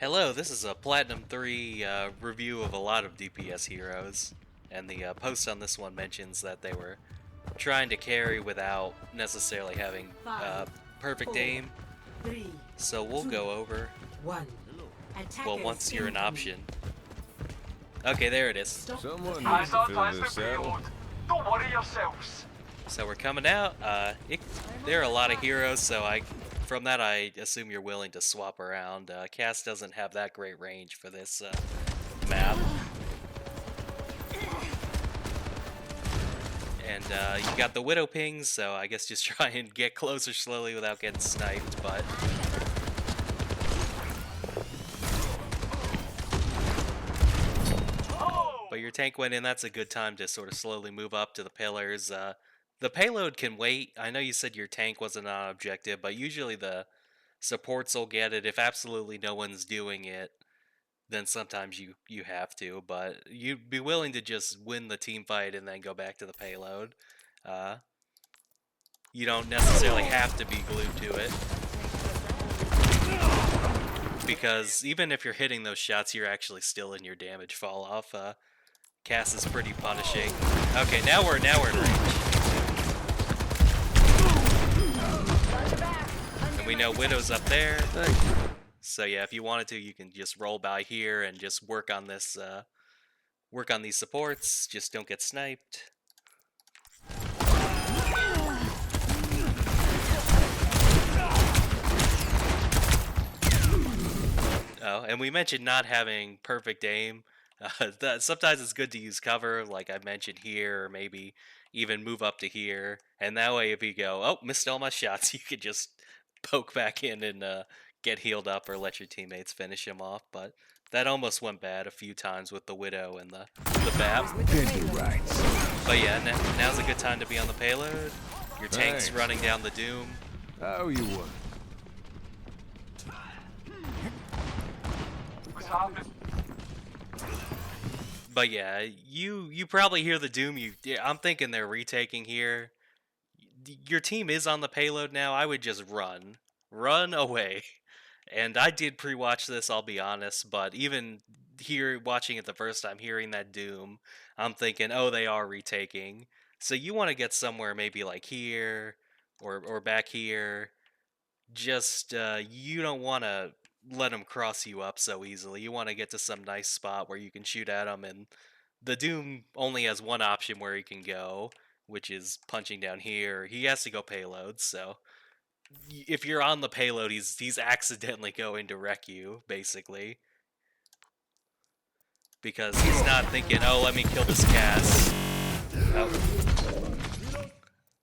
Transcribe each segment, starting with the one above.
Hello, this is a Platinum 3 review of a lot of DPS heroes, and the post on this one mentions that they were trying to carry without necessarily having perfect aim, so we'll go over, well, once you're an option. Okay, there it is. Someone needs to fill this out. Don't worry yourselves. So we're coming out. There are a lot of heroes, so from that I assume you're willing to swap around. Cass doesn't have that great range for this map. And you got the Widow pings, so I guess just try and get closer slowly without getting sniped, but... But your tank went in, that's a good time to sort of slowly move up to the pillars. The payload can wait. I know you said your tank wasn't on objective, but usually the supports will get it. If absolutely no one's doing it, then sometimes you have to, but you'd be willing to just win the team fight and then go back to the payload. You don't necessarily have to be glued to it, because even if you're hitting those shots, you're actually still in your damage fall off. Cass is pretty punishing. Okay, now we're in range. And we know Widow's up there. So yeah, if you wanted to, you can just roll by here and just work on this, work on these supports. Just don't get sniped. Oh, and we mentioned not having perfect aim. Sometimes it's good to use cover, like I mentioned here, or maybe even move up to here. And that way, if you go, oh, missed all my shots, you could just poke back in and get healed up or let your teammates finish him off. But that almost went bad a few times with the Widow and the BAP. But yeah, now's a good time to be on the payload. Your tank's running down the Doom. How you want? But yeah, you probably hear the Doom. I'm thinking they're retaking here. Your team is on the payload now. I would just run away. And I did pre-watch this, I'll be honest, but even watching it the first time, hearing that Doom, I'm thinking, oh, they are retaking. So you want to get somewhere maybe like here or back here. Just you don't want to let them cross you up so easily. You want to get to some nice spot where you can shoot at them, and the Doom only has one option where he can go, which is punching down here. He has to go payload, so if you're on the payload, he's accidentally going to wreck you, basically. Because he's not thinking, oh, let me kill this Cass. Oh.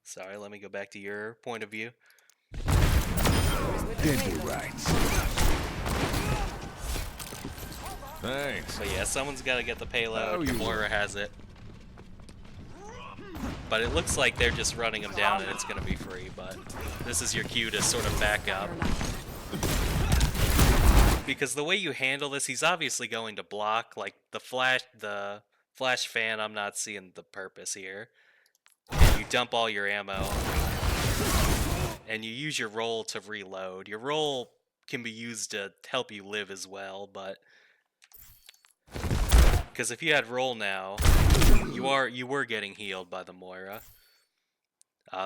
Sorry, let me go back to your point of view. Thanks. But yeah, someone's got to get the payload. Moira has it. But it looks like they're just running him down and it's going to be free. But this is your cue to sort of back up. Because the way you handle this, he's obviously going to block. Like the flash fan, I'm not seeing the purpose here. And you dump all your ammo. And you use your roll to reload. Your roll can be used to help you live as well, but... Because if you had roll now, you were getting healed by the Moira.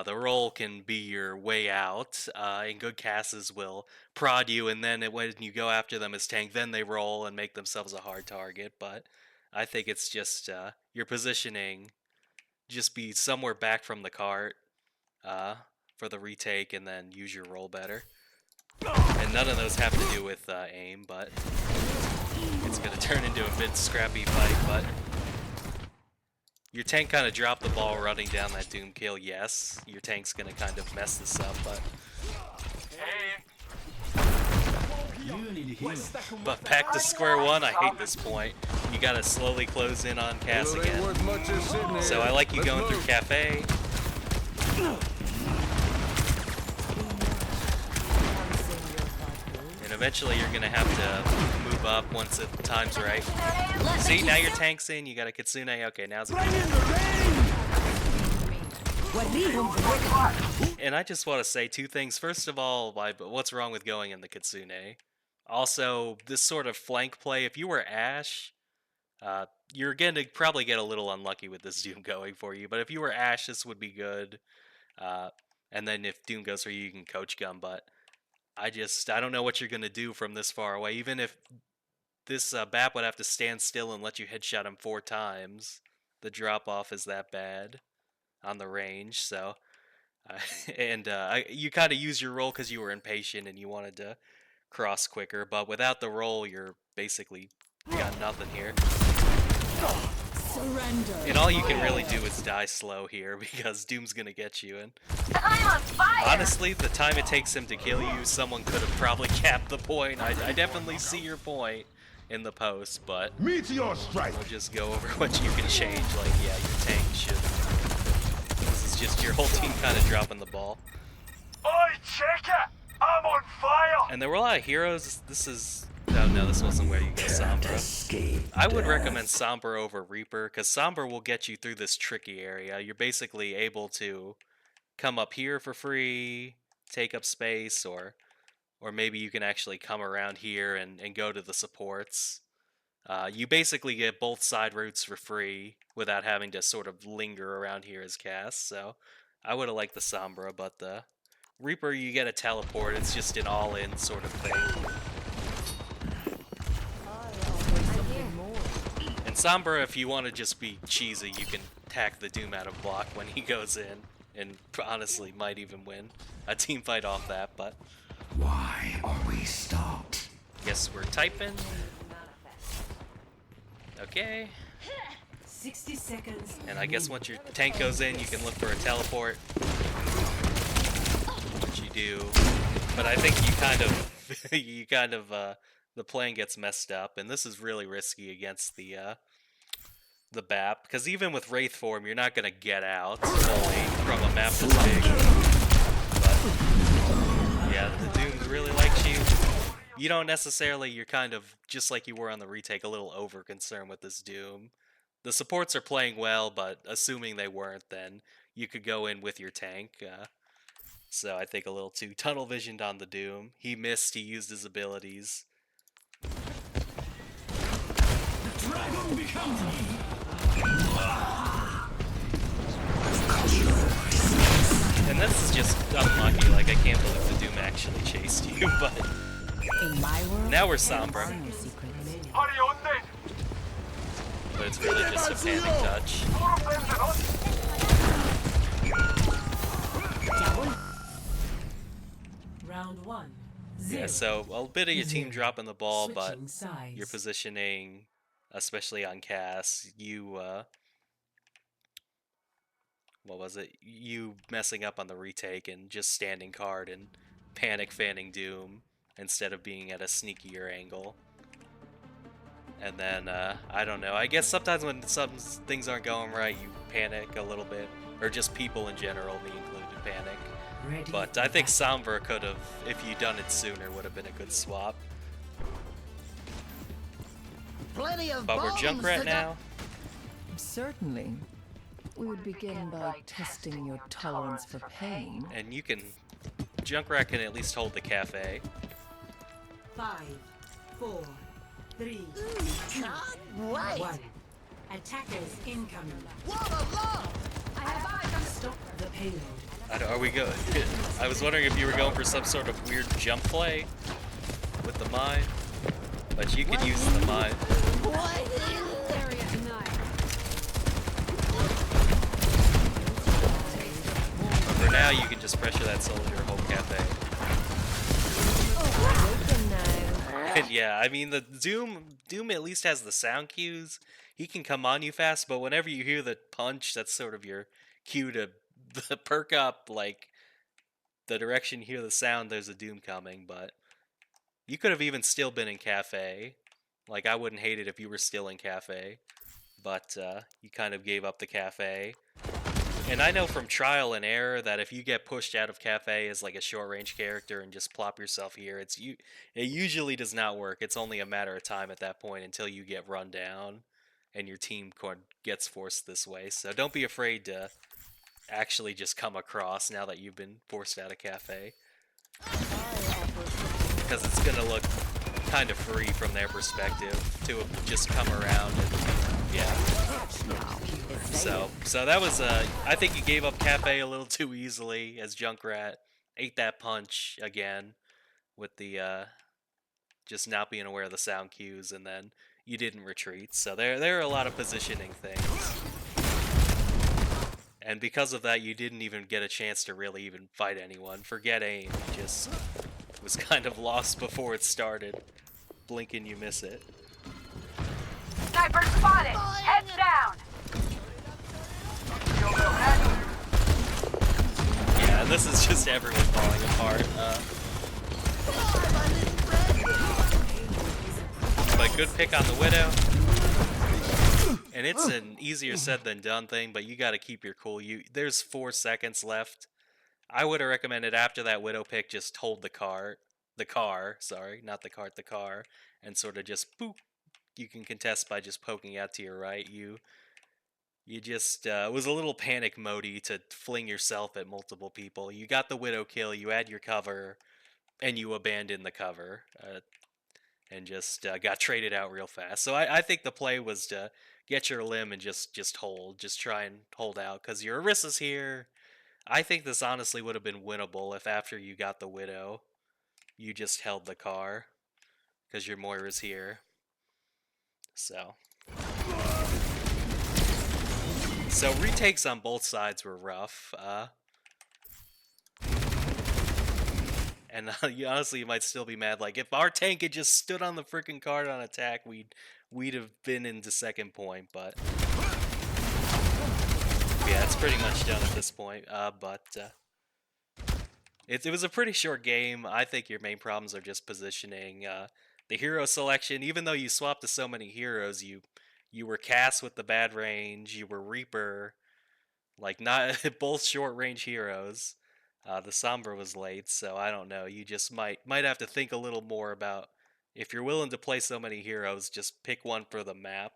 The roll can be your way out, and good Casses will prod you, and then when you go after them as tank, then they roll and make themselves a hard target, but I think it's just your positioning, just be somewhere back from the cart for the retake, and then use your roll better. And none of those have to do with aim, but it's going to turn into a bit scrappy fight, but your tank kind of dropped the ball running down that Doom kill, yes. Your tank's going to kind of mess this up, but back to square one. I hate this point. You got to slowly close in on Cass again. So I like you going through Cafe. And eventually you're going to have to move up once the time's right. See, now your tank's in, you got a Kitsune. Okay, now's a good time. And I just want to say two things. First of all, what's wrong with going in the Kitsune? Also, this sort of flank play, if you were Ashe, you're going to probably get a little unlucky with this Doom going for you, but if you were Ashe, this would be good. Uh, and then if Doom goes for you, you can coach gun, but I don't know what you're going to do from this far away. Even if this BAP would have to stand still and let you headshot him 4 times, the drop-off is that bad on the range, so... you kind of use your roll because you were impatient and you wanted to cross quicker, but without the roll, you're basically got nothing here. Surrender. And all you can really do is die slow here because Doom's gonna get you. And I'm on fire! honestly, the time it takes him to kill you, someone could have probably capped the point. I definitely see your point in the post, but Meteor strike. we'll just go over what you can change. Like, yeah, your tank should. This is just your whole team kind of dropping the ball. Oi, check it! I'm on fire! And there were a lot of heroes. This is... Oh no, this wasn't where you go Sombra. I would recommend Sombra over Reaper, because Sombra will get you through this tricky area. You're basically able to come up here for free, take up space, or maybe you can actually come around here and go to the supports. You basically get both side routes for free without having to sort of linger around here as cast, so I would have liked the Sombra, but the Reaper, you get a teleport. It's just an all-in sort of thing. And Sombra, if you want to just be cheesy, you can tack the Doom out of block when he goes in, and honestly might even win a team fight off that, but... Why are we stopped? Guess we're typing. Okay. 60 seconds. And I guess once your tank goes in, you can look for a teleport. Which you do. But I think you kind of, the plan gets messed up, and this is really risky against the BAP, because even with Wraith form, you're not going to get out fully from a map this big. But, yeah, the Doom really likes you. You don't necessarily, you're kind of, just like you were on the retake, a little over-concerned with this Doom. The supports are playing well, but assuming they weren't, then you could go in with your tank. So I think a little too tunnel-visioned on the Doom. He missed, he used his abilities. Dragon becomes me. And this is just unlucky, like I can't believe the Doom actually chased you, but... In my world, Now we're Sombra, no secrets. Hurry on then! but it's really just a panic touch. 4 of them to us! Round 1. 0. Yeah, so a bit of your team dropping the ball, but Switching sides. your positioning, especially on cast, you, what was it? You messing up on the retake and just standing guard and panic fanning Doom instead of being at a sneakier angle. And then, I don't know, I guess sometimes when some things aren't going right, you panic a little bit. Or just people in general, me included, panic. Ready But I think Sombra could have, if you'd done it sooner, would have been a good swap. Plenty of But we're bombs Junkrat to now. Certainly. We would begin by testing your tolerance for pain. And you can... Junkrat can at least hold the cafe. 5, 4, 3, Can't wait. 1. Attackers incoming. What a love! Stop the payload. Are we good? I was wondering if you were going for some sort of weird jump play with the mine. But you could use the mine. But for now, you can just pressure that soldier whole cafe. And yeah, I mean, the Doom at least has the sound cues. He can come on you fast, but whenever you hear the punch, that's sort of your cue to perk up, like, the direction you hear the sound, there's a Doom coming, but you could have even still been in cafe. Like, I wouldn't hate it if you were still in cafe, but you kind of gave up the cafe. And I know from trial and error that if you get pushed out of cafe as like a short-range character and just plop yourself here, it usually does not work. It's only a matter of time at that point until you get run down and your team gets forced this way. So don't be afraid to actually just come across now that you've been forced out of cafe. Because it's going to look kind of free from their perspective to just come around and yeah. So that was I think you gave up Cafe a little too easily as Junkrat ate that punch again with the just not being aware of the sound cues, and then you didn't retreat. So there are a lot of positioning things. And because of that, you didn't even get a chance to really even fight anyone. Forget aim, you just was kind of lost before it started. Blink and you miss it. Sniper spotted! Heads down! Yeah, this is just everyone falling apart. But good pick on the Widow. And it's an easier said than done thing, but you gotta keep your cool. There's 4 seconds left. I would have recommended after that Widow pick, just hold the car, sorry, not the cart, the car, and sort of just boop. You can contest by just poking out to your right. You just, it was a little panic mode-y to fling yourself at multiple people. You got the Widow kill, you had your cover, and you abandoned the cover. And just got traded out real fast. So I think the play was to get your limb and just hold. Just try and hold out, because your Orissa's here. I think this honestly would have been winnable if after you got the Widow, you just held the car, because your Moira's here. So retakes on both sides were rough. And honestly, you might still be mad. Like, if our tank had just stood on the freaking card on attack, we'd have been into second point. But yeah, it's pretty much done at this point. It was a pretty short game. I think your main problems are just positioning. The hero selection, even though you swapped to so many heroes, you were Cass with the bad range. You were Reaper, like not both short range heroes. The Sombra was late, so I don't know. You just might have to think a little more about, if you're willing to play so many heroes, just pick one for the map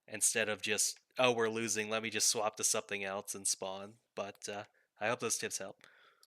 instead of just, oh, we're losing, let me just swap to something else and spawn. But I hope those tips help.